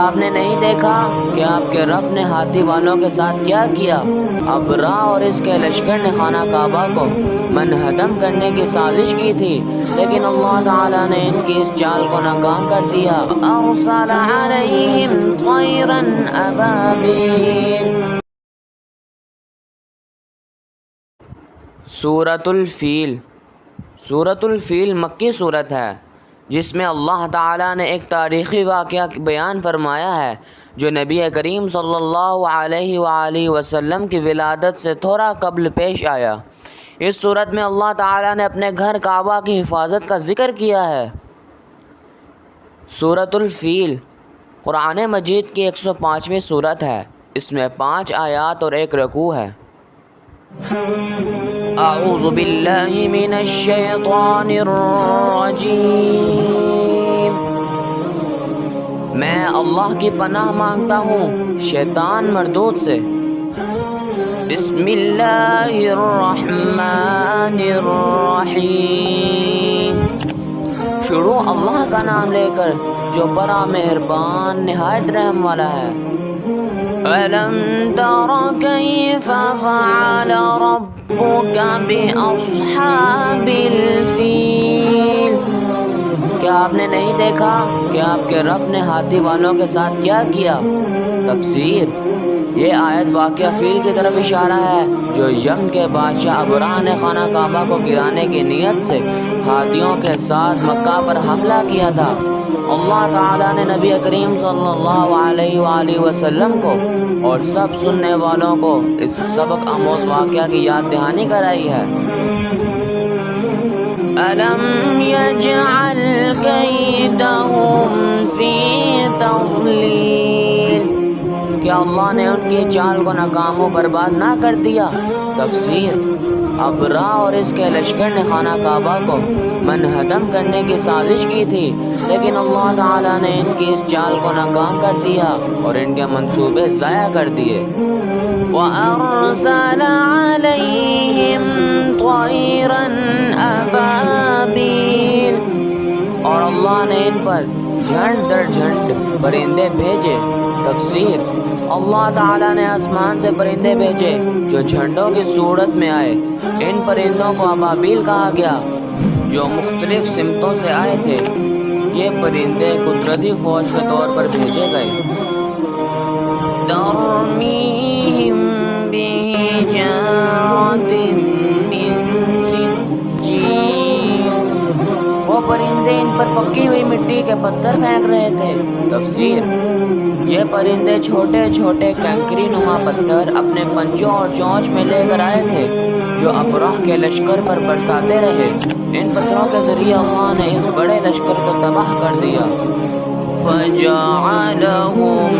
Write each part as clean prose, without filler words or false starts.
آپ نے نہیں دیکھا کہ آپ کے رب نے ہاتھی والوں کے ساتھ کیا کیا؟ ابرا اور اس کے لشکر نے خانہ کعبہ کو منہدم کرنے کی سازش کی تھی، لیکن اللہ تعالیٰ نے ان کی اس چال کو ناکام کر دیا۔ ارسل علیہم طیرا ابابیل۔ سورۃ الفیل۔ سورۃ الفیل مکی صورت ہے جس میں اللہ تعالیٰ نے ایک تاریخی واقعہ بیان فرمایا ہے جو نبی کریم صلی اللہ علیہ وآلہ وسلم کی ولادت سے تھوڑا قبل پیش آیا۔ اس صورت میں اللہ تعالیٰ نے اپنے گھر کعبہ کی حفاظت کا ذکر کیا ہے۔ سورۃ الفیل قرآن مجید کی 105ویں صورت ہے۔ اس میں 5 آیات اور 1 رکوع ہے۔ اعوذ باللہ من الشیطان الرجیم۔ میں اللہ کی پناہ مانگتا ہوں شیطان مردود سے۔ بسم اللہ الرحمن الرحیم۔ شروع اللہ کا نام لے کر جو بڑا مہربان نہایت رحم والا ہے۔ أَلَمْ تَرَ كَيْفَ فَعَلَ رَبُّكَ بِأَصْحَابِ الْفِيلِ۔ کیا آپ نے نہیں دیکھا کہ آپ کے رب نے ہاتھی والوں کے ساتھ کیا کیا؟ تفسیر: یہ آیت واقعہ فیل کی طرف اشارہ ہے جو یمن کے بادشاہ ابرا نے خانہ کعبہ کو گرانے کی نیت سے ہاتھیوں کے ساتھ مکہ پر حملہ کیا تھا۔ اللہ تعالیٰ نے نبی کریم صلی اللہ علیہ وآلہ وسلم کو اور سب سننے والوں کو اس سبق آموز واقعہ کی یاد دہانی کرائی ہے۔ أَلَمْ يَجْعَلْ كَيْدَهُمْ فِي تَضْلِيلٍ۔ کیا اللہ نے ان کی چال کو ناکام و برباد نہ کر دیا؟ تفسیر: ابرا اور اس کے لشکر نے خانہ کعبہ کو منہدم کرنے کی سازش کی تھی، لیکن اللہ تعالیٰ نے ان کی اس چال کو ناکام کر دیا اور ان کے منصوبے ضائع کر دیے۔ وَأَرْسَلَ عَلَيْهِمْ طَيْرًا أَبَابِيلَ۔ اور اللہ نے ان پر جھنڈ در جھنڈ پرندے بھیجے۔ تفسیر: اللہ تعالیٰ نے آسمان سے پرندے بھیجے جو جھنڈوں کی صورت میں آئے۔ ان پرندوں کو ابابیل کہا گیا جو مختلف سمتوں سے آئے تھے۔ یہ پرندے قدرتی فوج کے طور پر بھیجے گئے۔ ترمیم بحجارۃ من سجیل۔ وہ پرندے ان پر پکی ہوئی مٹی کے پتھر پھینک رہے تھے۔ تفسیر: یہ پرندے چھوٹے چھوٹے کنکری نما پتھر اپنے پنجوں اور چونچ میں لے کر آئے تھے جو ابرہ کے لشکر پر برساتے رہے۔ ان پتھروں کے ذریعے اللہ نے اس بڑے لشکر کو تباہ کر دیا۔ فَجَعَلَهُمْ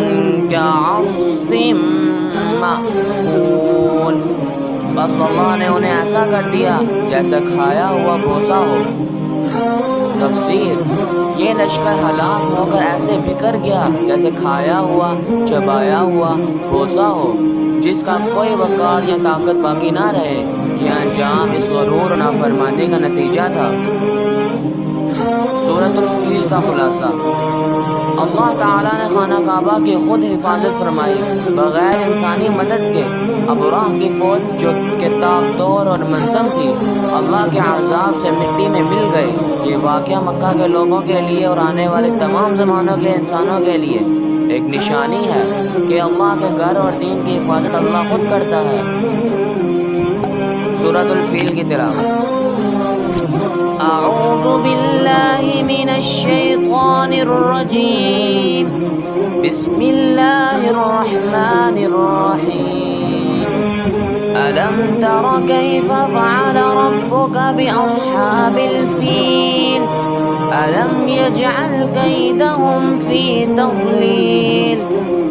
كَعَصْفٍ مَّأْكُولٍ۔ بس اللہ نے انہیں ایسا کر دیا جیسے کھایا ہوا بھوسا ہو۔ تفسیر: یہ لشکر ہلاک ہو کر ایسے بکھر گیا جیسے کھایا ہوا چبایا ہوا بھوسا ہو جس کا کوئی وقار یا طاقت باقی نہ رہے۔ یہ انجام اس غرور و نافرمانی کا نتیجہ تھا۔ سورۃ الفیل کا خلاصہ: اللہ تعالیٰ نے خانہ کعبہ کی خود حفاظت فرمائی بغیر انسانی مدد کے۔ ابرہ کی فوج جو کہ طاقتور اور منظم تھی اللہ کے عذاب سے مٹی میں مل گئے۔ یہ واقعہ مکہ کے لوگوں کے لیے اور آنے والے تمام زمانوں کے انسانوں کے لیے ایک نشانی ہے کہ اللہ کے گھر اور دین کی حفاظت اللہ خود کرتا ہے۔ سورۃ الفیل کی تلاوت: اعوذ باللہ من الشیطان الرجیم۔ بسم اللہ الرحمن الرحیم۔ أَلَمْ تَرَ كَيْفَ فَعَلَ رَبُّكَ بِأَصْحَابِ الْفِيلِ أَلَمْ يَجْعَلْ كَيْدَهُمْ فِي تَضْلِيلٍ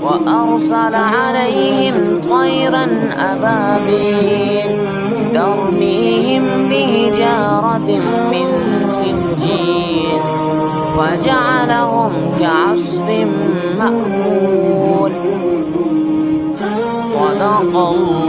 وَأَرْسَلَ عَلَيْهِمْ طَيْرًا أَبَابِيلَ تَرْمِيهِمْ بِحِجَارَةٍ مِّن سِجِّيلٍ فَجَعَلَهُمْ كَعَصْفٍ مَّأْكُولٍ۔ صدق اللہ